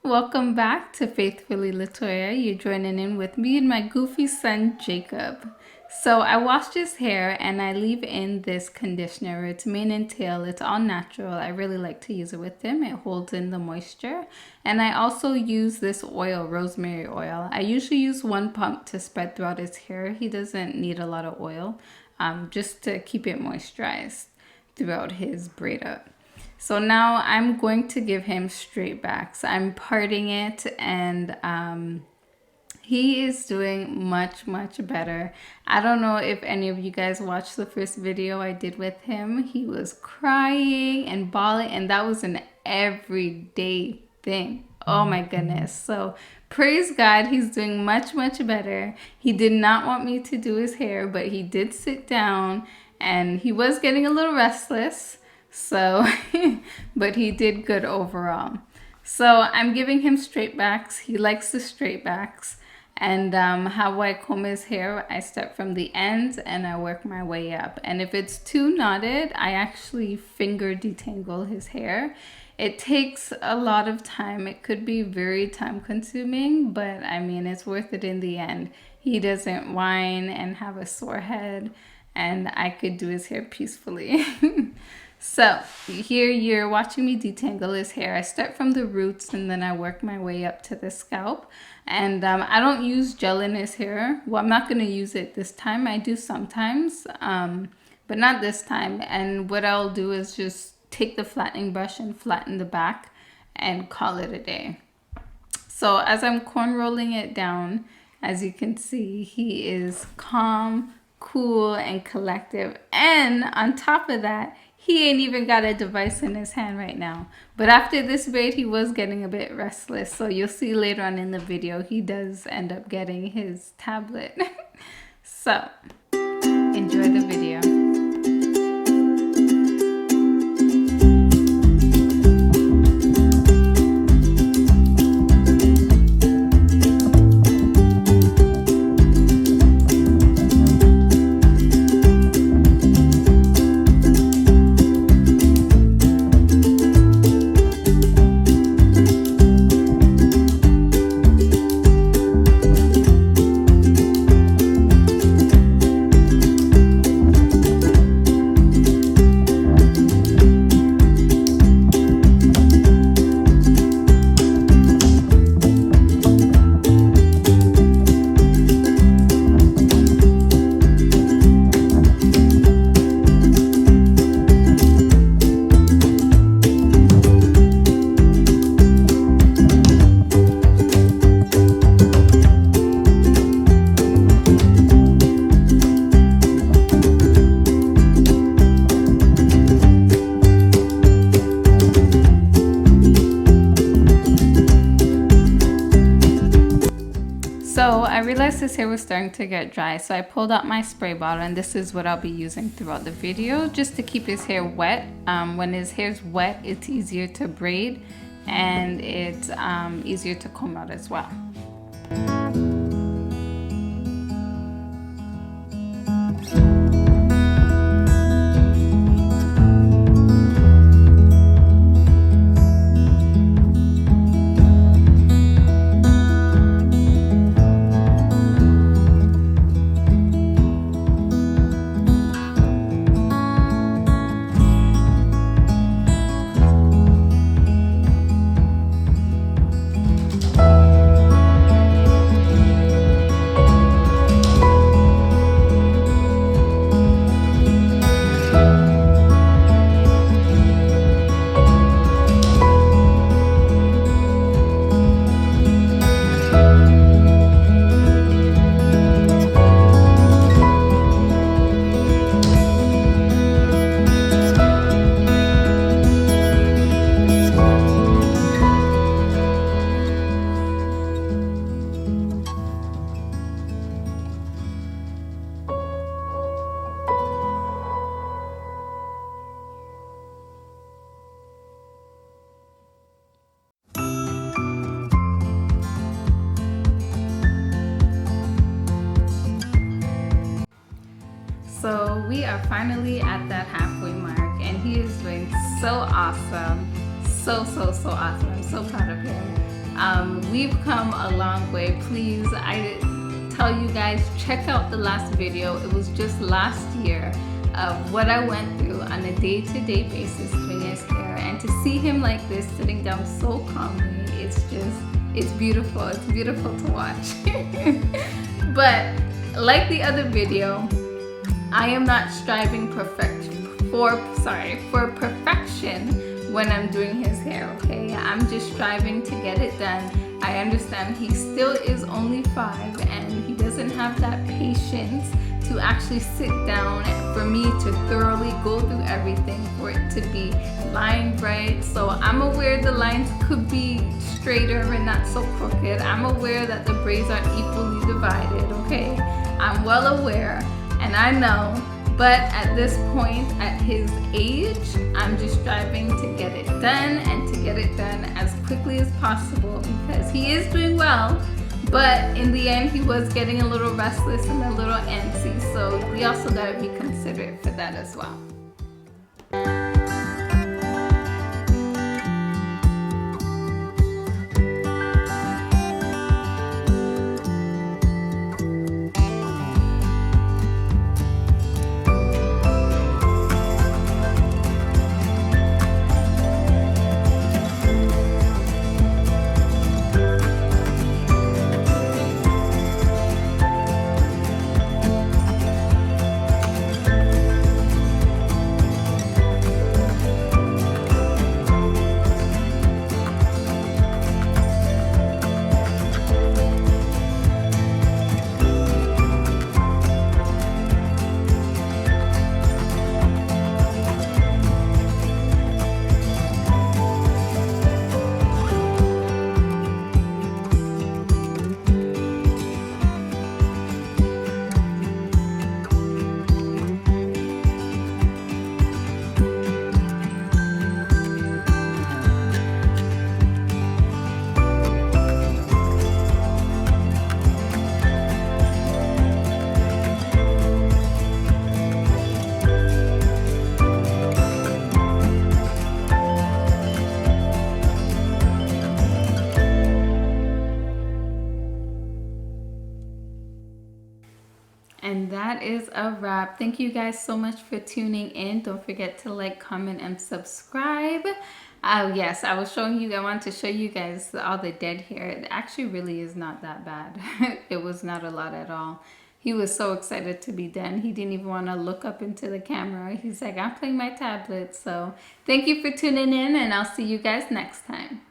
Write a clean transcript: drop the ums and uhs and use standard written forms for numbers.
Welcome back to Faithfully Latoya. You're joining in with me and my goofy son Jacob. So I washed his hair and I leave in this conditioner. It's mane and tail. It's all natural. I really like to use it with him. It holds in the moisture. And I also use this oil, rosemary oil. I usually use one pump to spread throughout his hair. He doesn't need a lot of oil, just to keep it moisturized throughout his braid up. So now I'm going to give him straight backs. I'm parting it and he is doing much better. I don't know if any of you guys watched the first video I did with him. He was crying and bawling, and that was an everyday thing. Oh my goodness. So praise God, he's doing much better. He did not want me to do his hair, but he did sit down and he was getting a little restless. So, but he did good overall. So I'm giving him straight backs. He likes the straight backs. And how I comb his hair, I start from the ends and I work my way up. And if it's too knotted, I actually finger detangle his hair. It takes a lot of time. It could be very time consuming, but I mean, it's worth it in the end. He doesn't whine and have a sore head, and I could do his hair peacefully. So here you're watching me detangle his hair. I start from the roots and then I work my way up to the scalp. And I don't use gel in his hair. Well, I'm not going to use it this time. I do sometimes, but not this time. And what I'll do is just take the flattening brush and flatten the back and call it a day. So as I'm corn rolling it down, as you can see, he is calm, cool, and collective. And on top of that, he ain't even got a device in his hand right now. But after this braid, he was getting a bit restless. So you'll see later on in the video, he does end up getting his tablet. So enjoy the video. So I realized his hair was starting to get dry, so I pulled out my spray bottle, and this is what I'll be using throughout the video, just to keep his hair wet. When his hair's wet, it's easier to braid and it's easier to comb out as well. So we are finally at that halfway mark, and he is doing so awesome. So awesome. I'm so proud of him. We've come a long way. Please, I tell you guys, check out the last video. It was just last year of what I went through on a day-to-day basis doing his hair, and to see him like this sitting down so calmly, it's beautiful. It's beautiful to watch. But like the other video, I am not striving for perfection when I'm doing his hair, okay? I'm just striving to get it done. I understand he still is only 5 and he doesn't have that patience to actually sit down for me to thoroughly go through everything for it to be lined right. So I'm aware the lines could be straighter and not so crooked. I'm aware that the braids aren't equally divided, okay? I'm well aware and I know, but at this point, at his age, I'm just striving to get it done and to get it done as quickly as possible, because he is doing well, but in the end, he was getting a little restless and a little antsy, so we also gotta be considerate for that as well. And that is a wrap. Thank you guys so much for tuning in. Don't forget to like, comment, and subscribe. Yes, I wanted to show you guys all the dead hair. It actually really is not that bad. It was not a lot at all. He was so excited to be done. He didn't even want to look up into the camera. He's like, I'm playing my tablet. So thank you for tuning in, and I'll see you guys next time.